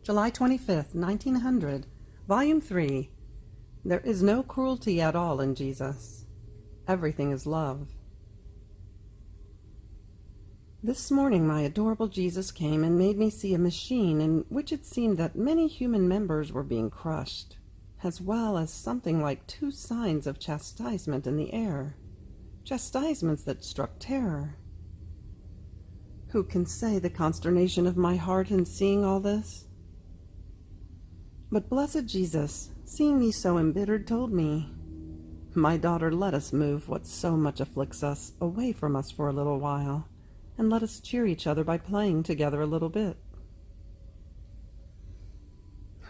July 25th, 1900, Volume 3. There is no cruelty at all in Jesus. Everything is love. This morning my adorable Jesus came and made me see a machine in which it seemed that many human members were being crushed, as well as something like 2 signs of chastisement in the air, chastisements that struck terror. Who can say the consternation of my heart in seeing all this? But blessed Jesus, seeing me so embittered, told me, "My daughter, let us move what so much afflicts us away from us for a little while, and let us cheer each other by playing together a little bit."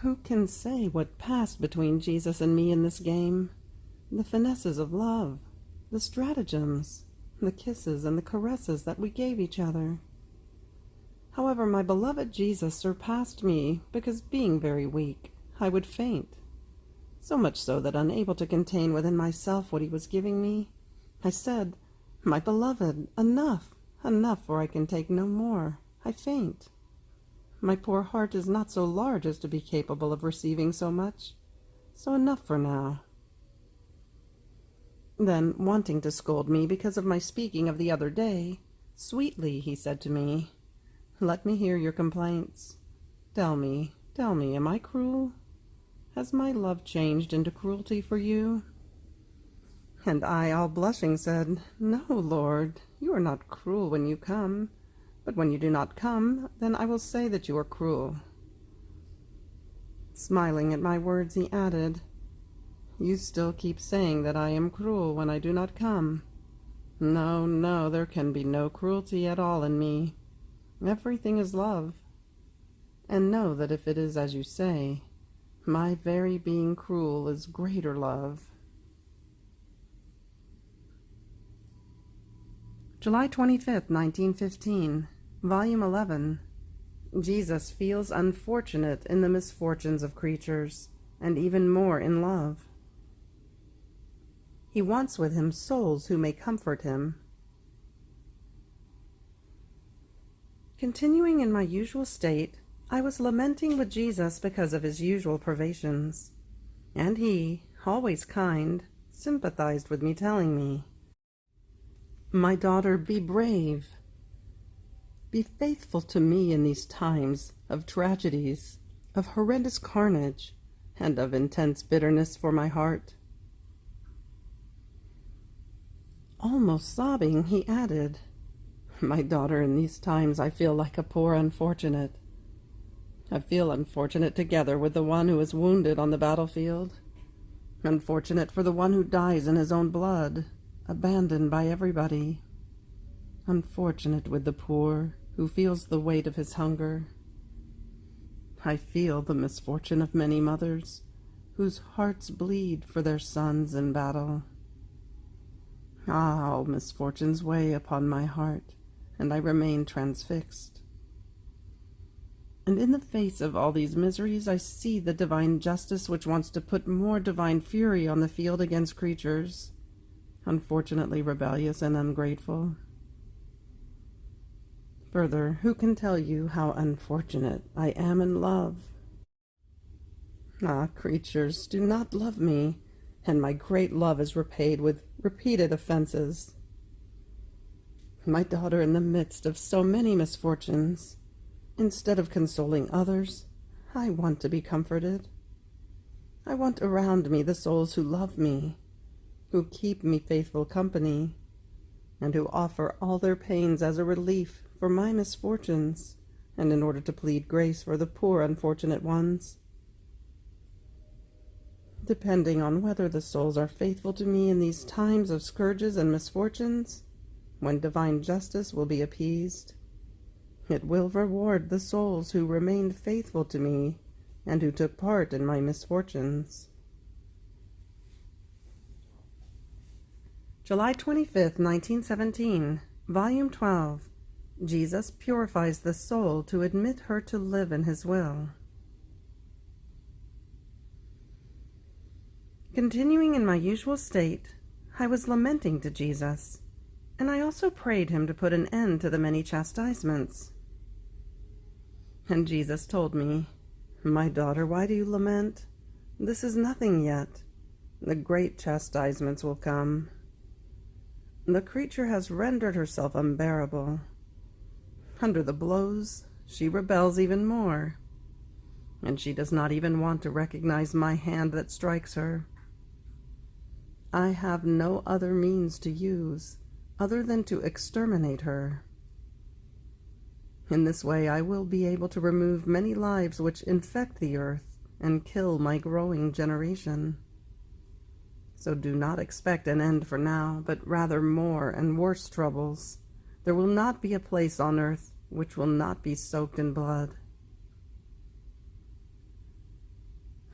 Who can say what passed between Jesus and me in this game? The finesses of love, the stratagems, the kisses and the caresses that we gave each other. However, my beloved Jesus surpassed me because, being very weak, I would faint. So much so that, unable to contain within myself what he was giving me, I said, "My beloved, enough, enough, for I can take no more. I faint. My poor heart is not so large as to be capable of receiving so much, so enough for now." Then, wanting to scold me because of my speaking of the other day, sweetly he said to me, "Let me hear your complaints. Tell me, am I cruel? Has my love changed into cruelty for you?" And I, all blushing, said, "No, Lord, you are not cruel when you come, but when you do not come, then I will say that you are cruel." Smiling at my words, he added, "You still keep saying that I am cruel when I do not come. No, no, there can be no cruelty at all in me. Everything is love. And know that if it is as you say, my very being cruel is greater love." July 25th, 1915, Volume 11. Jesus feels unfortunate in the misfortunes of creatures, and even more in love. He wants with him souls who may comfort him. Continuing in my usual state, I was lamenting with Jesus because of his usual privations, and he, always kind, sympathized with me, telling me, "My daughter, be brave. Be faithful to me in these times of tragedies, of horrendous carnage, and of intense bitterness for my heart." Almost sobbing, he added, "My daughter, in these times I feel like a poor unfortunate. I feel unfortunate together with the one who is wounded on the battlefield, unfortunate for the one who dies in his own blood, abandoned by everybody, unfortunate with the poor who feels the weight of his hunger. I feel the misfortune of many mothers whose hearts bleed for their sons in battle. Ah, all misfortunes weigh upon my heart, and I remain transfixed. And in the face of all these miseries, I see the divine justice which wants to put more divine fury on the field against creatures, unfortunately rebellious and ungrateful. Further, who can tell you how unfortunate I am in love? Ah, creatures, do not love me, and my great love is repaid with repeated offenses. My daughter, in the midst of so many misfortunes, instead of consoling others, I want to be comforted. I want around me the souls who love me, who keep me faithful company, and who offer all their pains as a relief for my misfortunes, and in order to plead grace for the poor unfortunate ones. Depending on whether the souls are faithful to me in these times of scourges and misfortunes, when divine justice will be appeased, it will reward the souls who remained faithful to me and who took part in my misfortunes. July 25th, 1917, Volume 12. Jesus purifies the soul to admit her to live in his will. Continuing in my usual state, I was lamenting to Jesus, and I also prayed him to put an end to the many chastisements. And Jesus told me, My daughter, why do you lament? This is nothing yet. The great chastisements will come. The creature has rendered herself unbearable. Under the blows, she rebels even more, and she does not even want to recognize my hand that strikes her. I have no other means to use other than to exterminate her. In this way, I will be able to remove many lives which infect the earth and kill my growing generation. So do not expect an end for now, but rather more and worse troubles. There will not be a place on earth which will not be soaked in blood.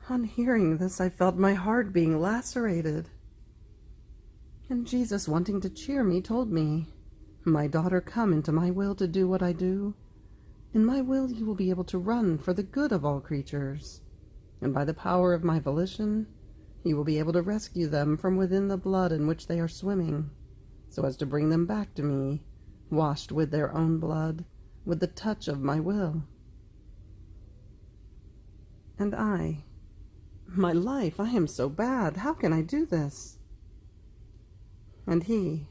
On hearing this, I felt my heart being lacerated. And Jesus, wanting to cheer me, told me, "My daughter, come into my will to do what I do. In my will you will be able to run for the good of all creatures, and by the power of my volition, you will be able to rescue them from within the blood in which they are swimming, so as to bring them back to me, washed with their own blood, with the touch of my will." And my life, I am so bad, how can I do this? And he,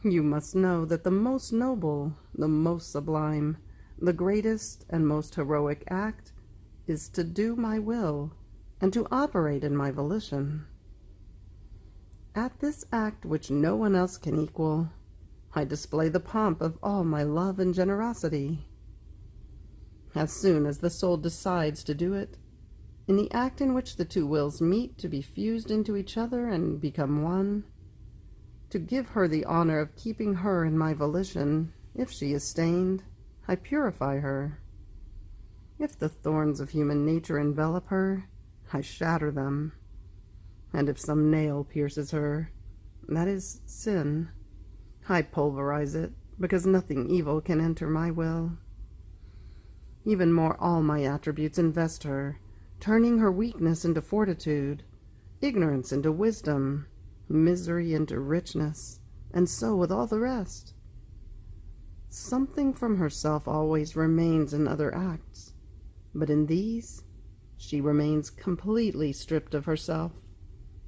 "You must know that the most noble, the most sublime, the greatest and most heroic act is to do my will and to operate in my volition. At this act, which no one else can equal, I display the pomp of all my love and generosity. As soon as the soul decides to do it, in the act in which the two wills meet to be fused into each other and become one, to give her the honor of keeping her in my volition, if she is stained, I purify her. If the thorns of human nature envelop her, I shatter them. And if some nail pierces her, that is sin, I pulverize it, because nothing evil can enter my will. Even more, all my attributes invest her, turning her weakness into fortitude, ignorance into wisdom, misery into richness, and so with all the rest. Something from herself always remains in other acts, but in these she remains completely stripped of herself,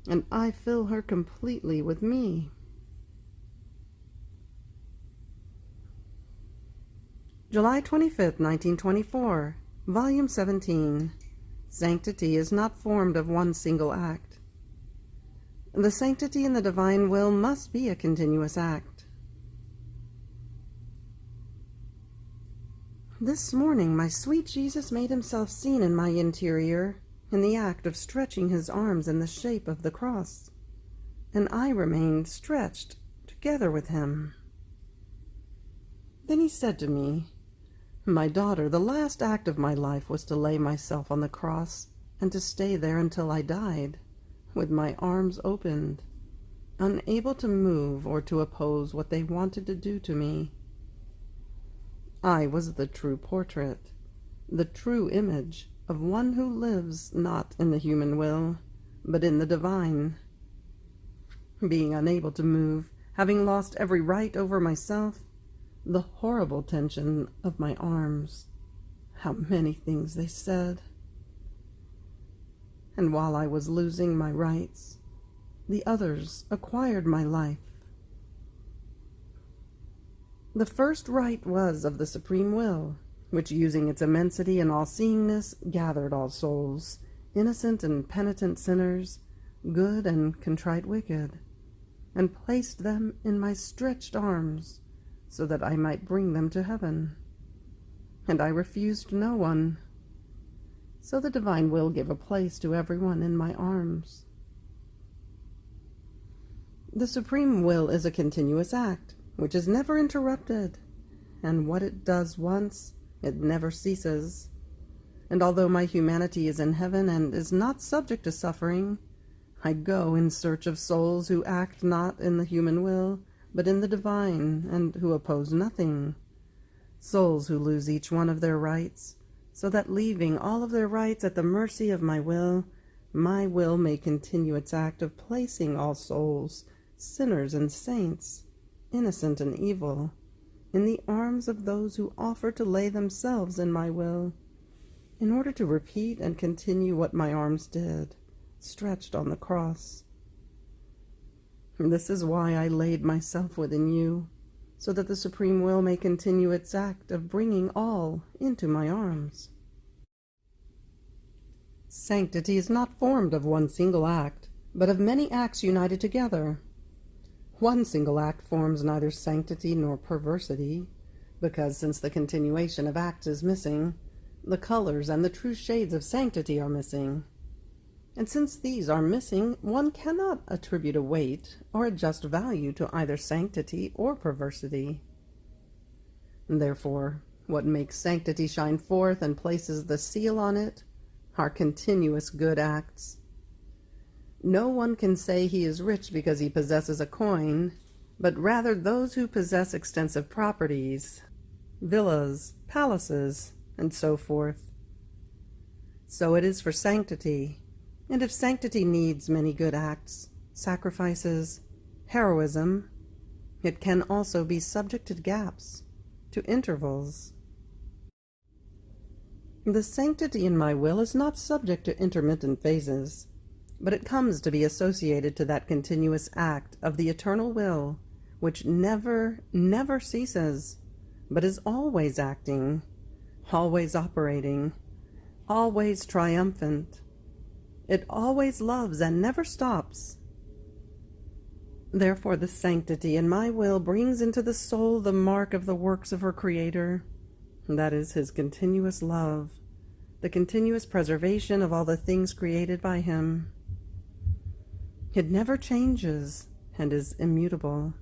and I fill her completely with me. July 25th, 1924, Volume 17. Sanctity is not formed of one single act. The sanctity in the divine will must be a continuous act. This morning my sweet Jesus made himself seen in my interior in the act of stretching his arms in the shape of the cross, and I remained stretched together with him. Then he said to me, "My daughter, the last act of my life was to lay myself on the cross and to stay there until I died, with my arms opened, unable to move or to oppose what they wanted to do to me. I was the true portrait, the true image of one who lives not in the human will, but in the divine. Being unable to move, having lost every right over myself, the horrible tension of my arms, how many things they said. And while I was losing my rights, the others acquired my life. The first right was of the supreme will, which, using its immensity and all-seeingness, gathered all souls, innocent and penitent sinners, good and contrite wicked, and placed them in my stretched arms, so that I might bring them to heaven. And I refused no one. So the divine will gave a place to everyone in my arms. The supreme will is a continuous act, which is never interrupted, and what it does once, it never ceases. And although my humanity is in heaven and is not subject to suffering, I go in search of souls who act not in the human will, but in the divine, and who oppose nothing. Souls who lose each one of their rights, so that leaving all of their rights at the mercy of my will may continue its act of placing all souls, sinners and saints, innocent and evil, in the arms of those who offer to lay themselves in my will, in order to repeat and continue what my arms did, stretched on the cross. This is why I laid myself within you, so that the Supreme Will may continue its act of bringing all into my arms. Sanctity is not formed of one single act, but of many acts united together. One single act forms neither sanctity nor perversity, because since the continuation of acts is missing, the colors and the true shades of sanctity are missing. And since these are missing, one cannot attribute a weight or a just value to either sanctity or perversity. Therefore, what makes sanctity shine forth and places the seal on it are continuous good acts. No one can say he is rich because he possesses a coin, but rather those who possess extensive properties, villas, palaces, and so forth. So it is for sanctity. And if sanctity needs many good acts, sacrifices, heroism, it can also be subject to gaps, to intervals. The sanctity in my will is not subject to intermittent phases, but it comes to be associated to that continuous act of the eternal will, which never, never ceases, but is always acting, always operating, always triumphant. It always loves and never stops. Therefore, the sanctity in my will brings into the soul the mark of the works of her Creator. That is his continuous love, the continuous preservation of all the things created by him. It never changes and is immutable.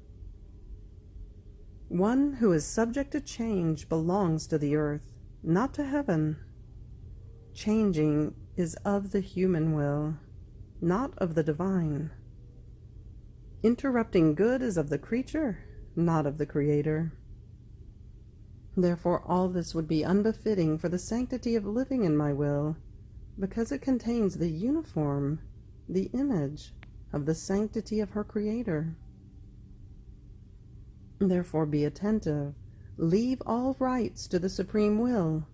One who is subject to change belongs to the earth, not to heaven. Changing is of the human will, not of the divine. Interrupting good is of the creature, not of the Creator. Therefore all this would be unbefitting for the sanctity of living in my will, because it contains the uniform, the image of the sanctity of her Creator. Therefore be attentive, leave all rights to the Supreme Will,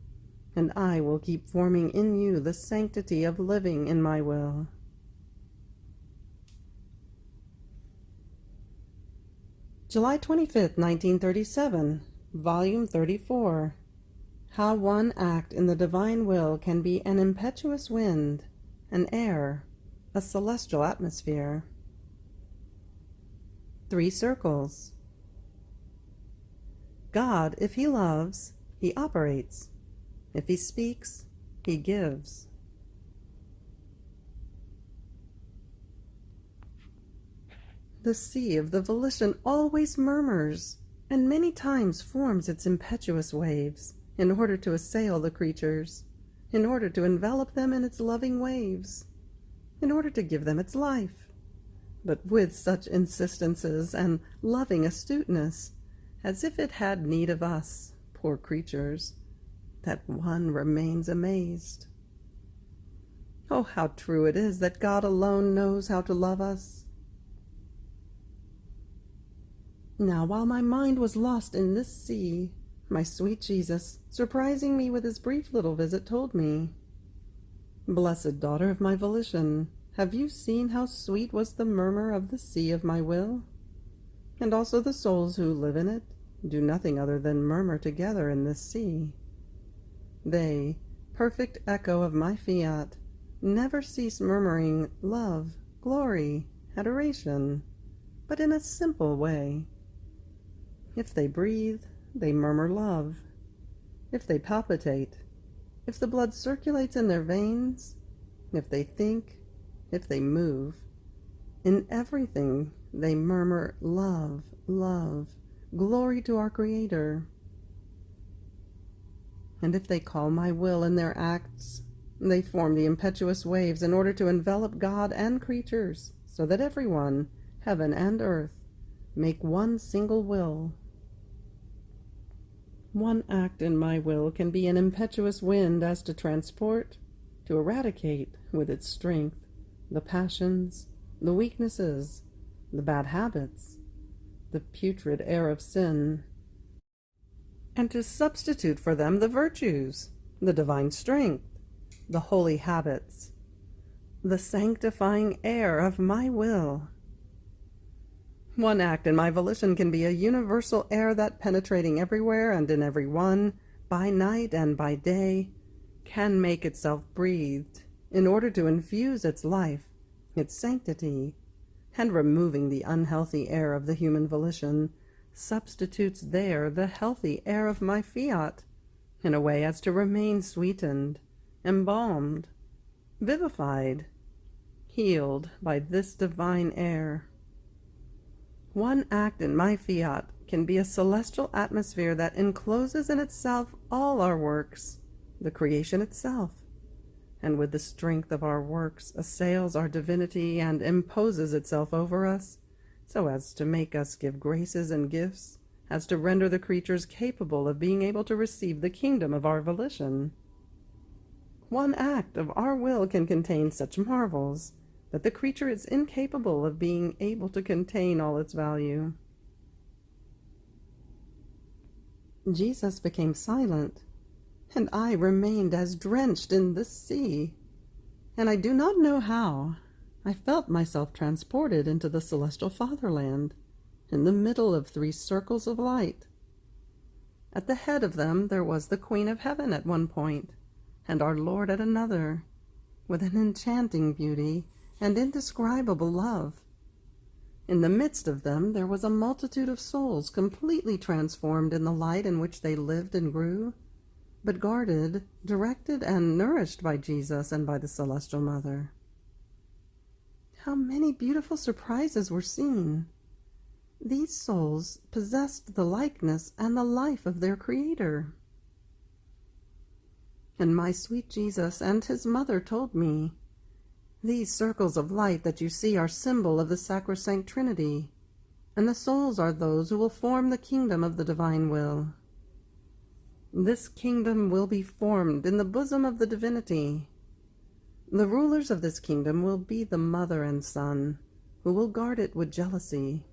and I will keep forming in you the sanctity of living in my will. July 25th, 1937, Volume 34. How one act in the divine will can be an impetuous wind, an air, a celestial atmosphere. 3 circles. God, if he loves, he operates. If he speaks, he gives. The sea of the volition always murmurs, and many times forms its impetuous waves, in order to assail the creatures, in order to envelop them in its loving waves, in order to give them its life, but with such insistences and loving astuteness, as if it had need of us, poor creatures, that one remains amazed. Oh, how true it is that God alone knows how to love us. Now, while my mind was lost in this sea, my sweet Jesus, surprising me with his brief little visit, told me, "Blessed daughter of my volition, have you seen how sweet was the murmur of the sea of my will? And also the souls who live in it do nothing other than murmur together in this sea. They, perfect echo of my fiat, never cease murmuring love, glory, adoration, but in a simple way. If they breathe, they murmur love. If they palpitate, if the blood circulates in their veins, if they think, if they move, in everything they murmur love, love, glory to our Creator. And if they call my will in their acts, they form the impetuous waves in order to envelop God and creatures, so that everyone, heaven and earth, make one single will. One act in my will can be an impetuous wind as to transport, to eradicate with its strength the passions, the weaknesses, the bad habits, the putrid air of sin, and to substitute for them the virtues, the divine strength, the holy habits, the sanctifying air of my will. One act in my volition can be a universal air that, penetrating everywhere and in every one, by night and by day, can make itself breathed in order to infuse its life, its sanctity, and removing the unhealthy air of the human volition, substitutes there the healthy air of my fiat, in a way as to remain sweetened, embalmed, vivified, healed by this divine air. One act in my fiat can be a celestial atmosphere that encloses in itself all our works, the creation itself, and with the strength of our works assails our divinity and imposes itself over us, so as to make us give graces and gifts, as to render the creatures capable of being able to receive the kingdom of our volition. One act of our will can contain such marvels that the creature is incapable of being able to contain all its value. Jesus became silent, and I remained as drenched in this sea, and I do not know how. I felt myself transported into the celestial fatherland, in the middle of 3 circles of light. At the head of them there was the Queen of Heaven at one point, and our Lord at another, with an enchanting beauty and indescribable love. In the midst of them there was a multitude of souls completely transformed in the light in which they lived and grew, but guarded, directed, and nourished by Jesus and by the Celestial Mother. How many beautiful surprises were seen! These souls possessed the likeness and the life of their Creator. And my sweet Jesus and his mother told me, "These circles of light that you see are symbol of the Sacrosanct Trinity, and the souls are those who will form the kingdom of the divine will. This kingdom will be formed in the bosom of the divinity. The rulers of this kingdom will be the mother and son, who will guard it with jealousy.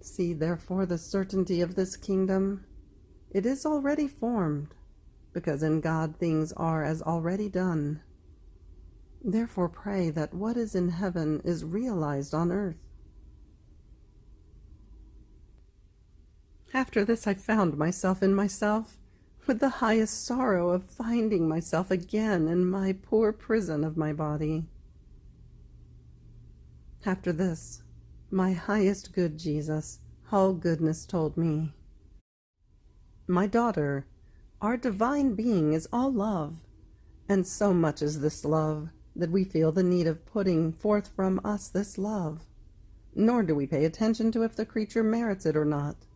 See, therefore, the certainty of this kingdom. It is already formed, because in God things are as already done. Therefore pray that what is in heaven is realized on earth." After this I found myself in myself, with the highest sorrow of finding myself again in my poor prison of my body. After this, my highest good Jesus, all goodness, told me, "My daughter, our divine being is all love, and so much is this love that we feel the need of putting forth from us this love, nor do we pay attention to if the creature merits it or not.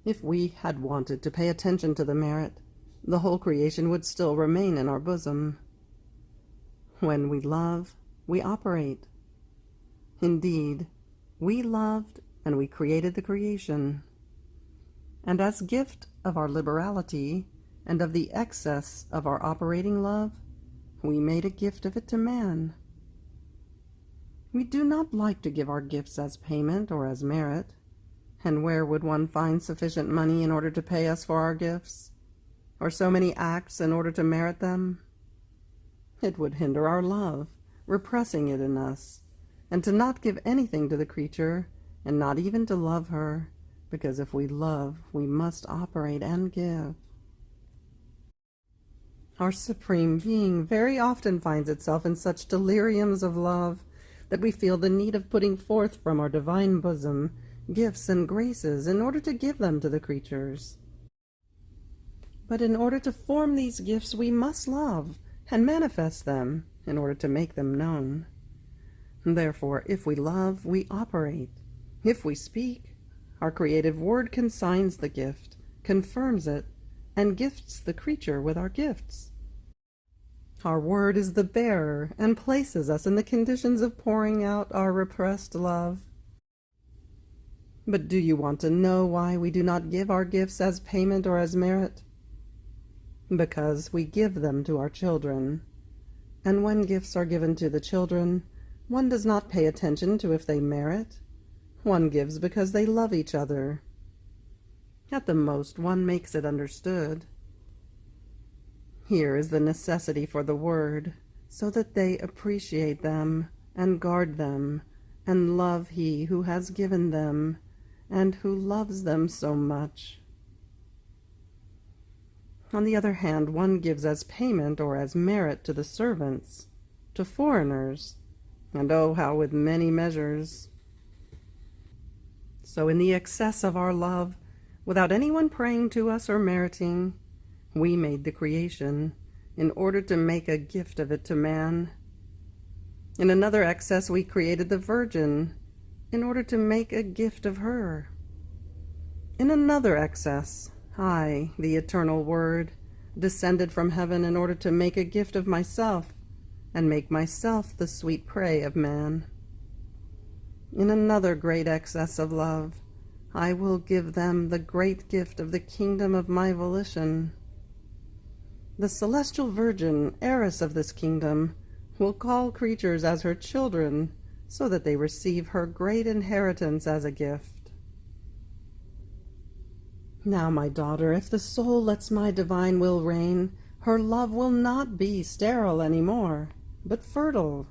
If we had wanted to pay attention to the merit, the whole creation would still remain in our bosom. When we love, we operate. Indeed, we loved and we created the creation. And as gift of our liberality and of the excess of our operating love, we made a gift of it to man. We do not like to give our gifts as payment or as merit. And where would one find sufficient money in order to pay us for our gifts, or so many acts in order to merit them? It would hinder our love, repressing it in us, and to not give anything to the creature, and not even to love her, because if we love, we must operate and give. Our Supreme Being very often finds itself in such deliriums of love that we feel the need of putting forth from our divine bosom gifts and graces in order to give them to the creatures. But in order to form these gifts, we must love and manifest them in order to make them known. Therefore, if we love, we operate. If we speak, our creative word consigns the gift, confirms it, and gifts the creature with our gifts. Our word is the bearer and places us in the conditions of pouring out our repressed love. But do you want to know why we do not give our gifts as payment or as merit? Because we give them to our children. And when gifts are given to the children, one does not pay attention to if they merit. One gives because they love each other. At the most, one makes it understood. Here is the necessity for the word, so that they appreciate them and guard them and love He who has given them and who loves them so much. On the other hand, one gives as payment or as merit to the servants, to foreigners, and oh, how with many measures. So in the excess of our love, without anyone praying to us or meriting, we made the creation in order to make a gift of it to man. In another excess we created the Virgin in order to make a gift of her. In another excess, I, the eternal Word, descended from heaven in order to make a gift of myself and make myself the sweet prey of man. In another great excess of love, I will give them the great gift of the kingdom of my volition. The celestial Virgin, heiress of this kingdom, will call creatures as her children, so that they receive her great inheritance as a gift. Now, my daughter, if the soul lets my divine will reign, her love will not be sterile any more, but fertile,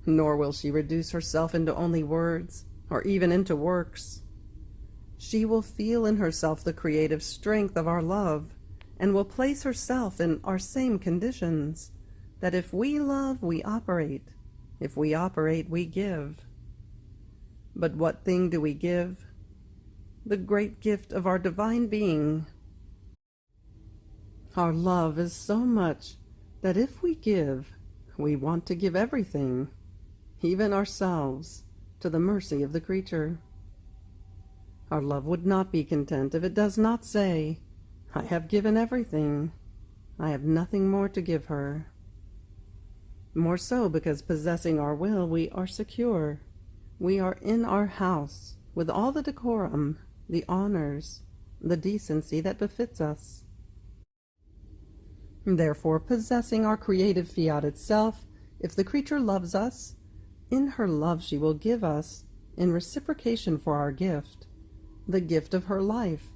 nor will she reduce herself into only words, or even into works. She will feel in herself the creative strength of our love, and will place herself in our same conditions, that if we love, we operate. If we operate, we give. But what thing do we give? The great gift of our divine being. Our love is so much that if we give, we want to give everything, even ourselves, to the mercy of the creature. Our love would not be content if it does not say, I have given everything. I have nothing more to give her. More so because possessing our will, we are secure. We are in our house with all the decorum, the honors, the decency that befits us. Therefore, possessing our creative fiat itself, if the creature loves us, in her love she will give us, in reciprocation for our gift, the gift of her life,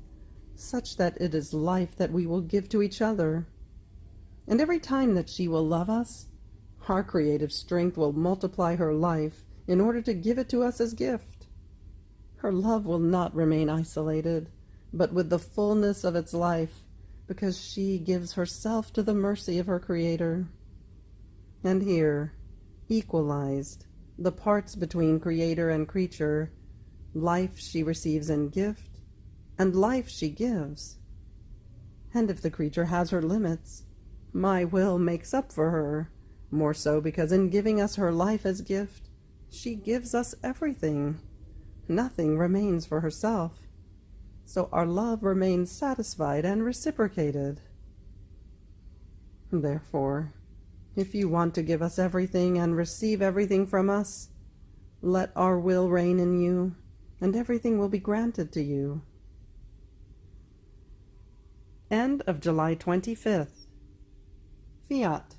such that it is life that we will give to each other. And every time that she will love us, our creative strength will multiply her life in order to give it to us as gift. Her love will not remain isolated, but with the fullness of its life, because she gives herself to the mercy of her Creator. And here, equalized, the parts between Creator and creature, life she receives in gift, and life she gives. And if the creature has her limits, my will makes up for her, more so because in giving us her life as gift, she gives us everything. Nothing remains for herself. So our love remains satisfied and reciprocated. Therefore, if you want to give us everything and receive everything from us, let our will reign in you, and everything will be granted to you. End of July 25th. Fiat.